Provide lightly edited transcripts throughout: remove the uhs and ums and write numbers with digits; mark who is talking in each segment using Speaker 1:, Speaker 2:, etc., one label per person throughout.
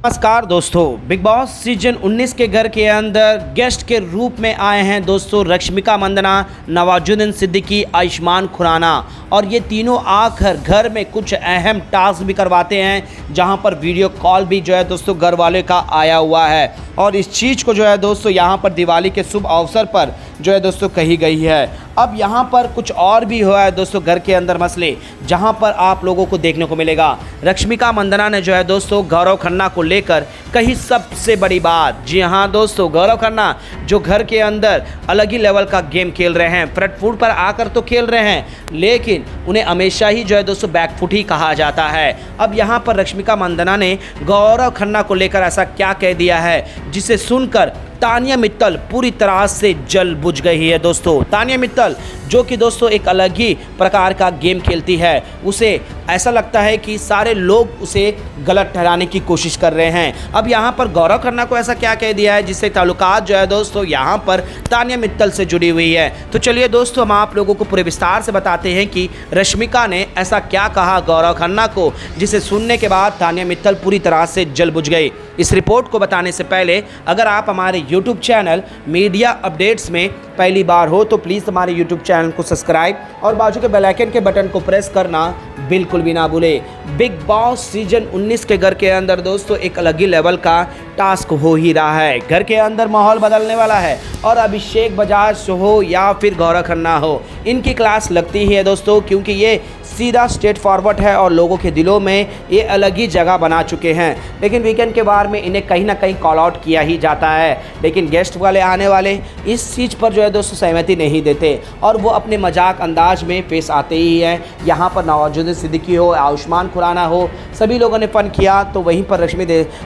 Speaker 1: नमस्कार दोस्तों, big boss season 19 के घर के अंदर गेस्ट के रूप में आए हैं दोस्तों रश्मिका मंदाना, नवाजुद्दीन सिद्दीकी, आयुष्मान खुराना। और ये तीनों आकर घर में कुछ अहम टास्क भी करवाते हैं, जहां पर वीडियो कॉल भी जो है दोस्तों घर वाले का आया हुआ है। और इस चीज़ को जो है दोस्तों यहाँ पर दिवाली के शुभ अवसर पर जो है दोस्तों कही गई है। अब यहाँ पर कुछ और भी हुआ है दोस्तों घर के अंदर मसले, जहाँ पर आप लोगों को देखने को मिलेगा। रश्मिका मंदाना ने जो है दोस्तों गौरव खन्ना को लेकर कही सबसे बड़ी बात। जी हाँ दोस्तों, गौरव खन्ना जो घर के अंदर अलग ही लेवल का गेम खेल रहे हैं, फ्रंट फुट पर आकर तो खेल रहे हैं, लेकिन उन्हें हमेशा ही जो है दोस्तों बैकफुट ही कहा जाता है। अब यहाँ पर रश्मिका मंदाना ने गौरव खन्ना को लेकर ऐसा क्या कह दिया है, जिसे सुनकर तानिया मित्तल पूरी तरह से जल बुझ गई है दोस्तों। तानिया मित्तल जो कि दोस्तों एक अलग ही प्रकार का गेम खेलती है, उसे ऐसा लगता है कि सारे लोग उसे गलत ठहराने की कोशिश कर रहे हैं। अब यहाँ पर गौरव खन्ना को ऐसा क्या कह दिया है, जिससे ताल्लुकात जो है दोस्तों यहाँ पर तानिया मित्तल से जुड़ी हुई है। तो चलिए दोस्तों, हम आप लोगों को पूरे विस्तार से बताते हैं कि रश्मिका ने ऐसा क्या कहा गौरव खन्ना को, जिसे सुनने के बाद तानिया मित्तल पूरी तरह से जल बुझ गई। इस रिपोर्ट को बताने से पहले अगर आप हमारे YouTube चैनल मीडिया अपडेट्स में पहली बार हो तो प्लीज़ हमारे YouTube चैनल को सब्सक्राइब और बाजू के बेल आइकन के बटन को प्रेस करना बिल्कुल भी ना भूले। बिग बॉस सीजन 19 के घर के अंदर दोस्तों एक अलग ही लेवल का टास्क हो ही रहा है। घर के अंदर माहौल बदलने वाला है और अभिषेक बजाज हो या फिर गौरव खन्ना हो, इनकी क्लास लगती ही है दोस्तों, क्योंकि ये सीधा स्ट्रेट फॉरवर्ड है और लोगों के दिलों में ये अलग ही जगह बना चुके हैं। लेकिन वीकेंड के बार में इन्हें कहीं ना कहीं कॉल आउट किया ही जाता है, लेकिन गेस्ट वाले आने वाले इस चीज़ पर जो है दोस्तों सहमति नहीं देते और वो अपने मजाक अंदाज में पेश आते ही हैं। यहाँ पर नवाजुद्दीन सिद्दीकी हो, आयुष्मान खुराना हो, सभी लोगों ने फन किया, तो वहीं पर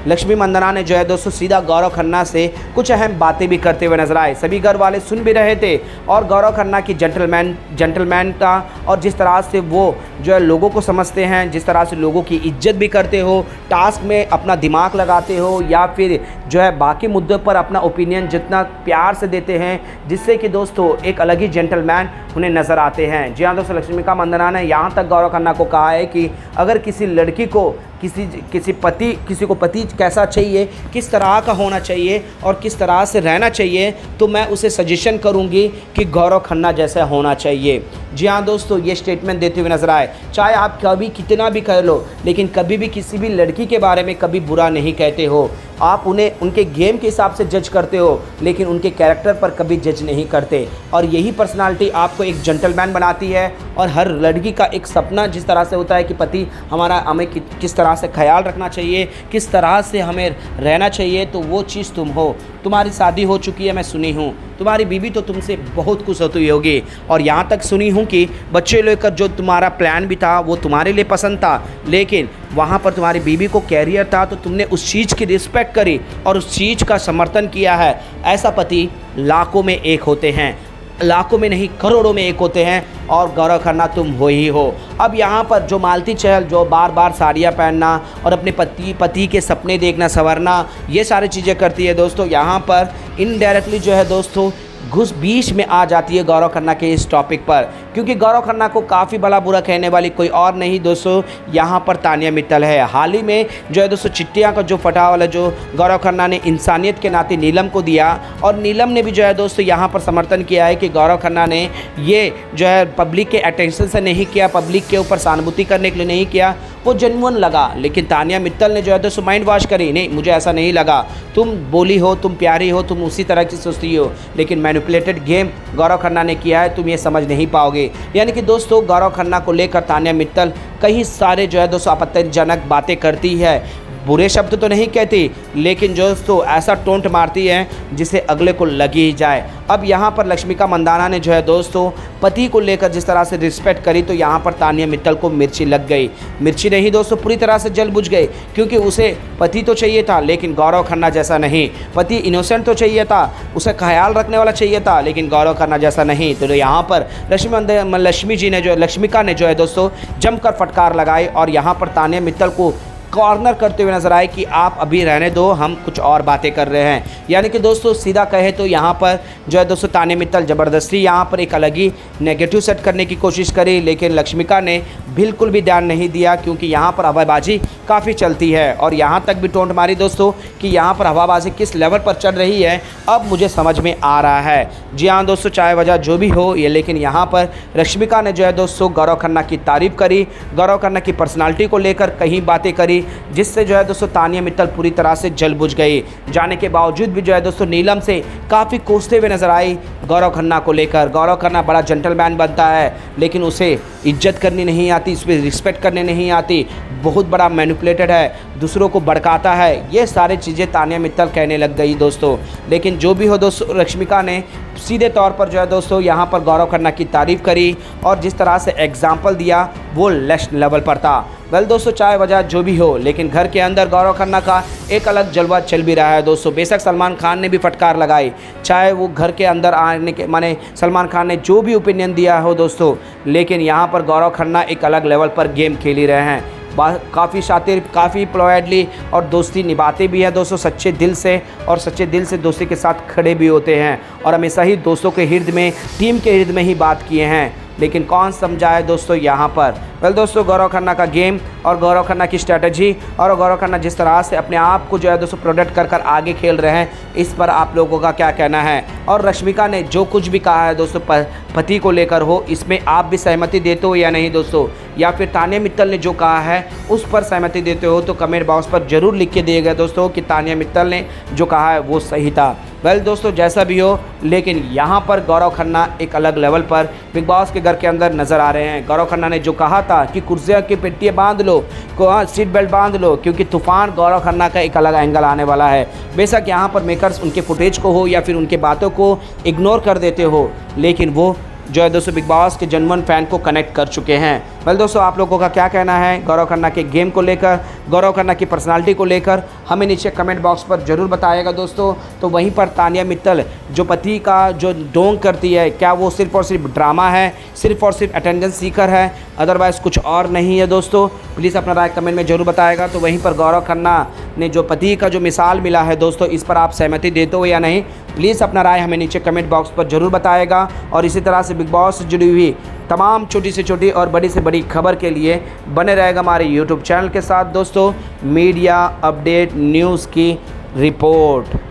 Speaker 1: लक्ष्मी मंदाना ने जो है दोस्तों सीधा गौरव खन्ना से कुछ अहम बातें भी करते हुए नजर आए। सभी घर वाले सुन भी रहे थे और गौरव खन्ना की जेंटलमैन का और जिस तरह से वो जो है लोगों को समझते हैं, जिस तरह से लोगों की इज्जत भी करते हो, टास्क में अपना दिमाग लगाते हो या फिर जो है बाकी मुद्दों पर अपना ओपिनियन जितना प्यार से देते हैं, जिससे कि दोस्तों एक अलग ही जेंटलमैन उन्हें नज़र आते हैं। जी हाँ दोस्तों, रश्मिका मंदाना ने यहाँ तक गौरव खन्ना को कहा है कि अगर किसी लड़की को किसी को पति कैसा चाहिए, किस तरह का होना चाहिए और किस तरह से रहना चाहिए, तो मैं उसे सजेशन करूंगी कि गौरव खन्ना जैसा होना चाहिए। जी हाँ दोस्तों, ये स्टेटमेंट देते हुए नजर आए। चाहे आप कभी कितना भी कह लो, लेकिन कभी भी किसी भी लड़की के बारे में कभी बुरा नहीं कहते हो। आप उन्हें उनके गेम के हिसाब से जज करते हो, लेकिन उनके कैरेक्टर पर कभी जज नहीं करते। और यही पर्सनालिटी आपको एक जेंटलमैन बनाती है। और हर लड़की का एक सपना जिस तरह से होता है कि पति हमें किस तरह से ख्याल रखना चाहिए, किस तरह से हमें रहना चाहिए, तो वो चीज़ तुम हो। तुम्हारी शादी हो चुकी है, मैं सुनी हूँ, तुम्हारी बीवी तो तुमसे बहुत खुश होती होगी। और यहाँ तक सुनी हूँ कि बच्चे लेकर जो तुम्हारा प्लान भी था वो तुम्हारे लिए पसंद था, लेकिन वहाँ पर तुम्हारी बीवी को कैरियर था, तो तुमने उस चीज़ की रिस्पेक्ट करी और उस चीज़ का समर्थन किया है। ऐसा पति लाखों में एक होते हैं, लाखों में नहीं करोड़ों में एक होते हैं, और गौरव खन्ना तुम हो ही हो। अब यहाँ पर जो मालती चहल जो बार बार साड़ियाँ पहनना और अपने पति के सपने देखना, संवरना, ये सारी चीज़ें करती है दोस्तों, यहाँ पर इनडायरेक्टली जो है दोस्तों घुस बीच में आ जाती है गौरव खन्ना के इस टॉपिक पर, क्योंकि गौरव खन्ना को काफ़ी भला बुरा कहने वाली कोई और नहीं दोस्तों, यहाँ पर तानिया मित्तल है। हाल ही में जो है दोस्तों चिट्ठियाँ का जो फटा वाला जो गौरव खन्ना ने इंसानियत के नाते नीलम को दिया, और नीलम ने भी जो है दोस्तों यहाँ पर समर्थन किया है कि गौरव खन्ना ने ये जो है पब्लिक के अटेंशन से नहीं किया, पब्लिक के ऊपर सहानुभूति करने के लिए नहीं किया, वो जेन्युइन लगा। लेकिन तानिया मित्तल ने जो है दोस्तों माइंड वॉश करी, नहीं मुझे ऐसा नहीं लगा, तुम बोली हो, तुम प्यारी हो, तुम उसी तरह की सोचती हो, लेकिन मैनिपुलेटेड गेम गौरव खन्ना ने किया है, तुम ये समझ नहीं पाओगे। यानी कि दोस्तों गौरव खन्ना को लेकर तानिया मित्तल कई सारे जो है दोस्तों आपत्तिजनक बातें करती है, बुरे शब्द तो नहीं कहती, लेकिन दोस्तों ऐसा टोंट मारती है जिसे अगले को लगी ही जाए। अब यहाँ पर रश्मिका मंदाना ने जो है दोस्तों पति को लेकर जिस तरह से रिस्पेक्ट करी, तो यहाँ पर तानिया मित्तल को मिर्ची लग गई। मिर्ची नहीं दोस्तों, पूरी तरह से जल बुझ गई, क्योंकि उसे पति तो चाहिए था, लेकिन गौरव खन्ना जैसा नहीं। पति इनोसेंट तो चाहिए था, उसे ख्याल रखने वाला चाहिए था, लेकिन गौरव खन्ना जैसा नहीं। तो यहाँ पर रश्मिका ने जो है दोस्तों जमकर फटकार लगाई और यहाँ पर तानिया मित्तल को कॉर्नर करते हुए नजर आए कि आप अभी रहने दो, हम कुछ और बातें कर रहे हैं। यानी कि दोस्तों सीधा कहे तो यहाँ पर जो है दोस्तों तानिया मित्तल ज़बरदस्ती यहाँ पर एक अलग ही नेगेटिव सेट करने की कोशिश करी, लेकिन रश्मिका ने बिल्कुल भी ध्यान नहीं दिया, क्योंकि यहाँ पर हवाबाजी काफ़ी चलती है और यहाँ तक भी टोंट मारी दोस्तों कि यहाँ पर हवाबाजी किस लेवल पर चल रही है अब मुझे समझ में आ रहा है। जी हाँ दोस्तों, चाहे वजह जो भी हो ये, लेकिन यहाँ पर रश्मिका ने जो है दोस्तों गौरव खन्ना की तारीफ़ करी, गौरव खन्ना की पर्सनालिटी को लेकर कहीं बातें करी, जिससे जो है दोस्तों तानिया मित्तल पूरी तरह से जल बुझ गई। जाने के बावजूद भी जो है दोस्तों नीलम से काफ़ी कोसते हुए नजर आई गौरव खन्ना को लेकर। गौरव खन्ना बड़ा जेंटलमैन बनता है, लेकिन उसे इज्जत करनी नहीं आती, उस पर रिस्पेक्ट करने नहीं आती, बहुत बड़ा मैनिपुलेटेड है, दूसरों को भड़काता है, ये सारी चीज़ें तानिया मित्तल कहने लग गई दोस्तों। लेकिन जो भी हो दोस्तों, रश्मिका ने सीधे तौर पर जो है दोस्तों यहाँ पर गौरव खन्ना की तारीफ़ करी और जिस तरह से एग्जाम्पल दिया वो नेक्स्ट लेवल पर था। वेल दोस्तों, चाहे वजह जो भी हो, लेकिन घर के अंदर गौरव खन्ना का एक अलग जलवा चल भी रहा है दोस्तों। बेशक सलमान खान ने भी फटकार लगाई, चाहे वो घर के अंदर आने के माने सलमान खान ने जो भी ओपिनियन दिया हो दोस्तों, लेकिन यहाँ पर गौरव खन्ना एक अलग लेवल पर गेम खेल ही रहे हैं। काफ़ी शातिर, काफ़ी प्लॉयडली और दोस्ती निभाते भी हैं दोस्तों सच्चे दिल से, और सच्चे दिल से दोस्ती के साथ खड़े भी होते हैं और हमेशा ही दोस्तों के हिर्द में, टीम के हिर्द में ही बात किए हैं। लेकिन कौन समझाए दोस्तों यहाँ पर। वेल दोस्तों, गौरव खन्ना का गेम और गौरव खन्ना की स्ट्रेटजी और गौरव खन्ना जिस तरह से अपने आप को जो है दोस्तों प्रोडक्ट कर कर आगे खेल रहे हैं, इस पर आप लोगों का क्या कहना है। और रश्मिका ने जो कुछ भी कहा है दोस्तों पति को लेकर हो, इसमें आप भी सहमति देते हो या नहीं दोस्तों, या फिर तानिया मित्तल ने जो कहा है उस पर सहमति देते हो तो कमेंट बॉक्स पर ज़रूर लिख के दिएगा दोस्तों कि तानिया मित्तल ने जो कहा है वो सही था। वेल दोस्तों, जैसा भी हो, लेकिन यहाँ पर गौरव खन्ना एक अलग लेवल पर बिग बॉस के घर के अंदर नज़र आ रहे हैं। गौरव खन्ना ने जो कहा था कि कुर्सियाँ की पेटियाँ बांध लो, सीट बेल्ट बांध लो, क्योंकि तूफान गौरव खन्ना का एक अलग एंगल आने वाला है। बेशक यहाँ पर मेकर्स उनके फुटेज को हो या फिर उनके बातों को इग्नोर कर देते हो, लेकिन वो जो है दोस्तों बिग बॉस के जनवन फैन को कनेक्ट कर चुके हैं। वेल दोस्तों, आप लोगों का क्या कहना है गौरव खन्ना के गेम को लेकर, गौरव खन्ना की पर्सनालिटी को लेकर, हमें नीचे कमेंट बॉक्स पर ज़रूर बताइएगा दोस्तों। तो वहीं पर तानिया मित्तल जो पति का जो डोंग करती है, क्या वो सिर्फ और सिर्फ ड्रामा है, सिर्फ और सिर्फ अटेंडेंस सीकर है, अदरवाइज़ कुछ और नहीं है दोस्तों। प्लीज़ अपना राय कमेंट में ज़रूर बताएगा। तो वहीं पर गौरव खन्ना ने जो पति का जो मिसाल मिला है दोस्तों, इस पर आप सहमति देते हो या नहीं, प्लीज़ अपना राय हमें नीचे कमेंट बॉक्स पर ज़रूर बताएगा। और इसी तरह से बिग बॉस से जुड़ी हुई तमाम छोटी से छोटी और बड़ी से बड़ी खबर के लिए बने रहेगा हमारे यूट्यूब चैनल के साथ दोस्तों। मीडिया अपडेट न्यूज़ की रिपोर्ट।